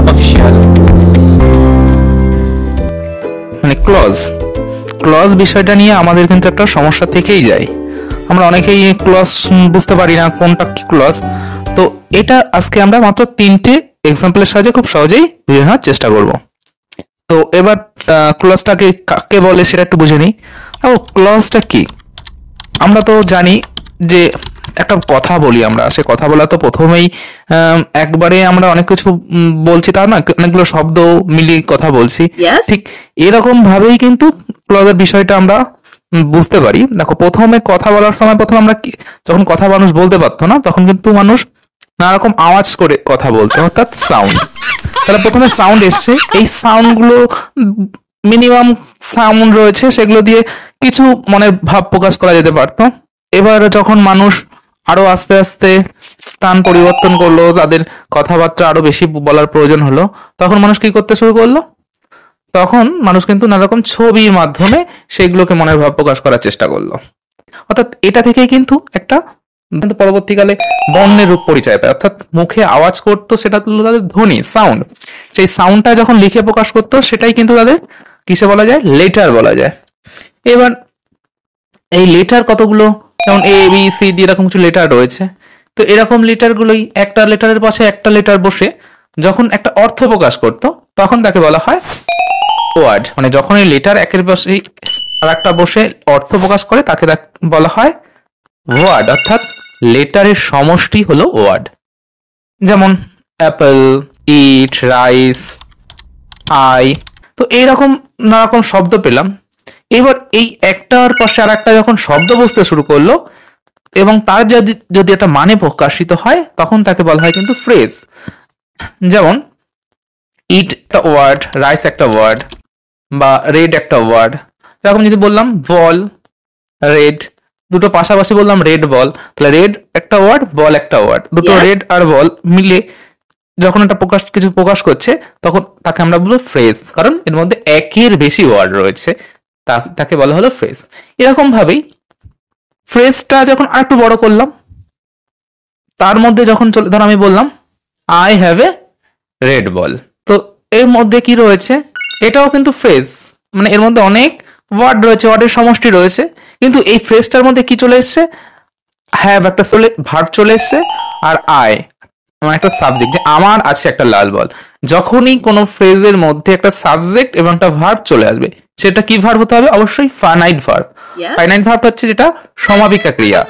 Official. মানে clause clause বিষয়টা নিয়ে আমাদের কিন্তু একটা সমস্যা থেকেই যায়। আমরা অনেকেই ক্লজ বুঝতে পারি না কোনটা কি ক্লজ। তো এটা আজকে আমরা মাত্র 3টে এক্সাম্পলের সাহায্যে খুব সহজেই বুঝে নেওয়ার চেষ্টা করব। তো এবার ক্লজটাকে কাকে বলে সেটা একটু বুঝে নিই। ক্লজটা কি? আমরা তো জানি যে একটা কথা বলি, আমরা সে কথা বলা তো প্রথমেই একবারে আমরা অনেক কিছু বলছি, তা না, অনেকগুলো শব্দ মিলিয়ে কথা বলছি। ঠিক এরকম ভাবেই কিন্তু ক্লজের বিষয়টা আমরা বুঝতে পারি। দেখো, প্রথমে কথা বলার সময় প্রথমে আমরা যখন কথা মানুষ বলতে পারতো না, তখন কিন্তু মানুষ নানা রকম আওয়াজ করে কথা বলতো, অর্থাৎ সাউন্ড। তাহলে প্রথমে সাউন্ড এসছে, এই সাউন্ড গুলো মিনিমাম সাউন্ড রয়েছে, সেগুলো দিয়ে কিছু মনের ভাব প্রকাশ করা যেতে পারতো। এবার যখন মানুষ আরো আস্তে আস্তে স্থান পরিবর্তন করলো, তাদের কথাবার্তা আরো বেশি বলার প্রয়োজন হলো, তখন মানুষ কি করতে শুরু করলো? তখন মানুষ কিন্তু নানা রকম ছবির মাধ্যমে সেগুলোকে মনের ভাব প্রকাশ করার চেষ্টা করলো। অর্থাৎ এটা থেকেই কিন্তু একটা কিন্তু পরবর্তীকালে বর্ণের রূপ পরিচয় পায়। অর্থাৎ মুখে আওয়াজ করতো, সেটা হলো তাদের ধ্বনি, সাউন্ড। সেই সাউন্ডটা যখন লিখে প্রকাশ করতো, সেটাই কিন্তু তাদের কিসে বলা যায়? লেটার বলা যায়। এবার এই লেটার কতগুলো, যেমন এ বি সি ডি এরকম কিছু লেটার রয়েছে। তো এরকম লেটার গুলোই একটা লেটারের পাশে একটা লেটার বসে যখন একটা অর্থ প্রকাশ করতো, তখন তাকে বলা হয় ওয়ার্ড। মানে যখন এই লেটার একের পাশে আর একটা বসে অর্থ প্রকাশ করে, তাকে বলা হয় ওয়ার্ড। অর্থাৎ লেটারের সমষ্টি হলো ওয়ার্ড। যেমন অ্যাপল, ইট, রাইস, আই। তো এইরকম নানা রকম শব্দ পেলাম। এবার এই একটার পাশে আর একটা যখন শব্দ বসতে শুরু করলো এবং তার যদি একটা মানে প্রকাশিত হয়, তখন তাকে বলা হয় কিন্তু ফ্রেজ। যেমন ইট একটা ওয়ার্ড, রাইস একটা ওয়ার্ড, বা রেড একটা ওয়ার্ড। এরকম যদি বললাম বল, রেড, দুটো পাশাপাশি বললাম রেড বল, তাহলে রেড একটা ওয়ার্ড, বল একটা ওয়ার্ড। দুটো রেড আর বল মিলে যখন একটা কিছু প্রকাশ করছে, তখন তাকে আমরা বলবো ফ্রেজ, কারণ এর মধ্যে একের বেশি ওয়ার্ড রয়েছে, তাকে বলা হলো ফ্রেজ। এরকম ভাবেই ফ্রেজটা যখন আরেকটু বড় করলাম, তার মধ্যে যখন ধর আমি বললাম I have a red ball, তো এর মধ্যে কি রয়েছে? এটাও কিন্তু ফ্রেজ। মানে এর মধ্যে অনেক ওয়ার্ড রয়েছে, ওয়ার্ডের সমষ্টি রয়েছে, কিন্তু এই ফ্রেজটার মধ্যে কি চলে এসছে? হ্যাভ একটা ভার্ব চলে এসছে, আর আই মানে একটা সাবজেক্ট, যে আমার আছে একটা লাল বল। যখনই কোনো ফ্রেজের মধ্যে একটা সাবজেক্ট এবং একটা ভার্ব চলে আসবে, সেটা কি ভার্ব হতে হবে? অবশ্যই ফাইনাইট ভার্ব। ফাইনাইট ভার্ব হচ্ছে যেটা সমাপিকা ক্রিয়া,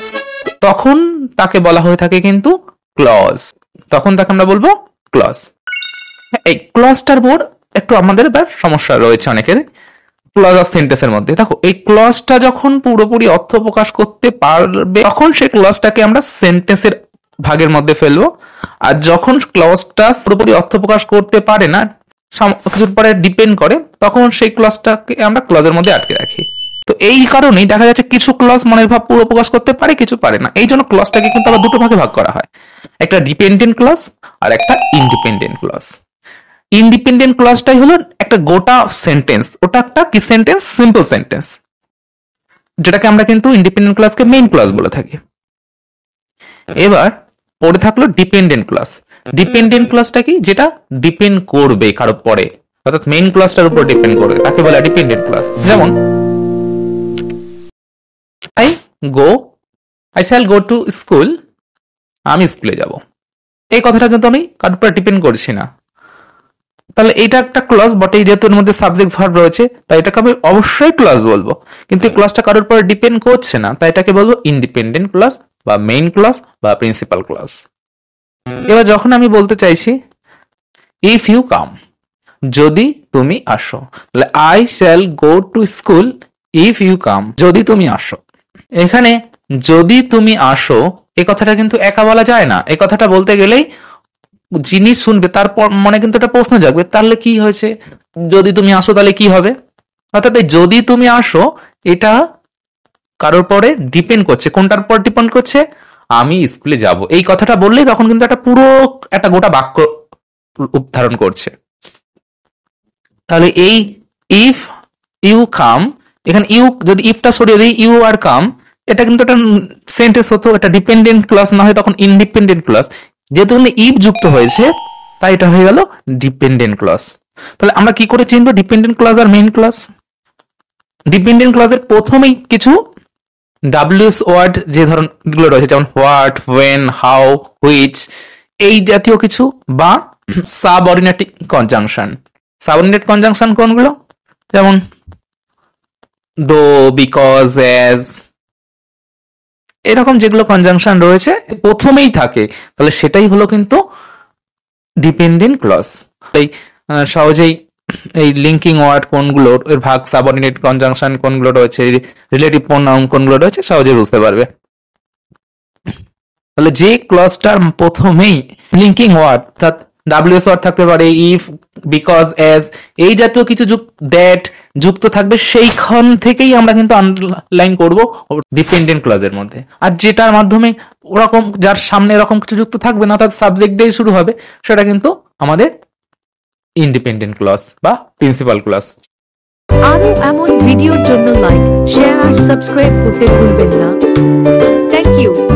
তখন তাকে বলা হয়ে থাকে কিন্তু ক্লজ। তখন তাকে আমরা বলবো ক্লজ। এই ক্লজটার উপর একটু আমাদের এবার সমস্যা রয়েছে অনেকের। ক্লজ আর সেন্টেন্সের মধ্যে দেখো, এই ক্লজটা যখন পুরোপুরি অর্থ প্রকাশ করতে পারবে, তখন সেই ক্লজটাকে আমরা সেন্টেন্সের ভাগের মধ্যে ফেলবো। আর যখন ক্লজটা পুরোপুরি অর্থ প্রকাশ করতে পারে না, কিছুর পরে ডিপেন্ড করে, তখন সেই ক্লজটাকে আমরা ক্লজের মধ্যে আটকে রাখি। তো এই কারণেই দেখা যাচ্ছে কিছু ক্লজ মনের ভাব পুরো প্রকাশ করতে পারে, কিছু পারে না। এই জন্য ক্লজটাকে কিন্তু আবার দুটো ভাগে ভাগ করা হয়, একটা ডিপেন্ডেন্ট ক্লজ আর একটা ইন্ডিপেন্ডেন্ট ক্লজ। ইন্ডিপেন্ডেন্ট ক্লজটাই হলো একটা গোটা সেন্টেন্স, ওটা একটা কি সেন্টেন্স? সিম্পল সেন্টেন্স, যেটাকে আমরা কিন্তু ইন্ডিপেন্ডেন্ট ক্লজকে মেইন ক্লজ বলে থাকি। এবার পরে থাকলো ডিপেন্ডেন্ট ক্লজ। ডিপেন্ডেন্ট ক্লজটা কি? যেটা ডিপেন্ড করবে কারো পরে, অর্থাৎ মেইন ক্লজটার উপর ডিপেন্ড করবে, তাকে বলে ডিপেন্ডেন্ট ক্লজ। যেমন I shall go to school, আমি স্কুলে যাব। এই কথাটা কিন্তু আমি কারোর উপর ডিপেন্ড করছি না, তাহলে এটা একটা ক্লজ বটে, যেহেতু এর মধ্যে সাবজেক্ট ভার্ব রয়েছে, তাই এটাকে আমি অবশ্যই ক্লজ বলবো। কিন্তু এই ক্লজটা কারোর উপর ডিপেন্ড করছে না, তাই এটাকে বলবো ইন্ডিপেন্ডেন্ট ক্লজ বা মেইন ক্লজ বা প্রিন্সিপাল ক্লজ। এবার যখন আমি বলতে চাইছি ইফ ইউ কাম, যদি তুমি আসো, তাহলে I shall go to school if you come, যদি তুমি আসো। এখানে যদি তুমি আসো এই কথাটা কিন্তু একা বলা যায় না। এই কথাটা বলতে গেলেই যিনি শুনবে তারপর মনে কিন্তু একটা প্রশ্ন জাগবে, তাহলে কি হয়েছে? যদি তুমি আসো তাহলে কি হবে? অর্থাৎ যদি তুমি আসো এটা কারোর পরে ডিপেন্ড করছে। কোনটার পর ডিপেন্ড করছে? আমি স্কুলে যাব। এই কথাটা বললেই তখন কিন্তু একটা পুরো একটা গোটা বাক্য উদ্ধারণ করছে। তাহলে এই ইফ ইউ কাম, এখানে ইউ যদি ইফটা সরিয়ে দিই, ইউ আর কাম, এটা কিন্তু একটা সেন্টেন্স হতো, এটা ডিপেন্ডেন্ট ক্লজ না হয় তখন ইন্ডিপেন্ডেন্ট ক্লজ। যেহেতু ইফ যুক্ত হয়েছে, তাই এটা হয়ে গেল ডিপেন্ডেন্ট ক্লজ। তাহলে আমরা কি করে চিনবো ডিপেন্ডেন্ট ক্লজ আর মেইন ক্লজ? ডিপেন্ডেন্ট ক্লজের প্রথমেই কিছু ডাব্লিউএস ওয়ার্ড যে ধরনগুলো রয়েছে, যেমন হোয়াট, ওয়েন, হাউ, হুইচ, এই জাতীয় কিছু, বা সাবঅর্ডিনেট কনজাংশন। সাবঅর্ডিনেট কনজাংশন কোনগুলো? যেমন দো, বিকজ, অ্যাজ, এরকম যেগুলো কনজাংশন রয়েছে প্রথমেই থাকে, তাহলে সেটাই হলো কিন্তু ডিপেন্ডেন্ট ক্লজ। এই সহজেই এই লিঙ্কিং ওয়ার্ড কোনগুলো, এর ভাগ, সাবঅর্ডিনেট কনজাংশন কোনগুলো রয়েছে, রিলেটিভ প্রোনাউন কোনগুলো রয়েছে, সহজেই বুঝতে পারবে। তাহলে যে ক্লজটার প্রথমেই লিঙ্কিং ওয়ার্ড, অর্থাৎ ডাব্লিউএস ওয়ার্ড থাকতে পারে, ইফ, বিকজ, অ্যাজ, এই জাতীয় কিছু দ্যাট যুক্ত থাকবে, সেইখান থেকেই আমরা কিন্তু আন্ডারলাইন করব ডিপেন্ডেন্ট ক্লজের মধ্যে। আর যেটার মাধ্যমে ওরকম, যার সামনে এরকম কিছু যুক্ত থাকবে না, অর্থাৎ সাবজেক্ট দিয়ে শুরু হবে, সেটা কিন্তু আমাদের ইন্ডিপেন্ডেন্ট ক্লজ বা প্রিন্সিপাল ক্লজ। আরো এমন ভিডিওর জন্য লাইক, শেয়ার আর সাবস্ক্রাইব করতে ভুলবেন না। Thank you.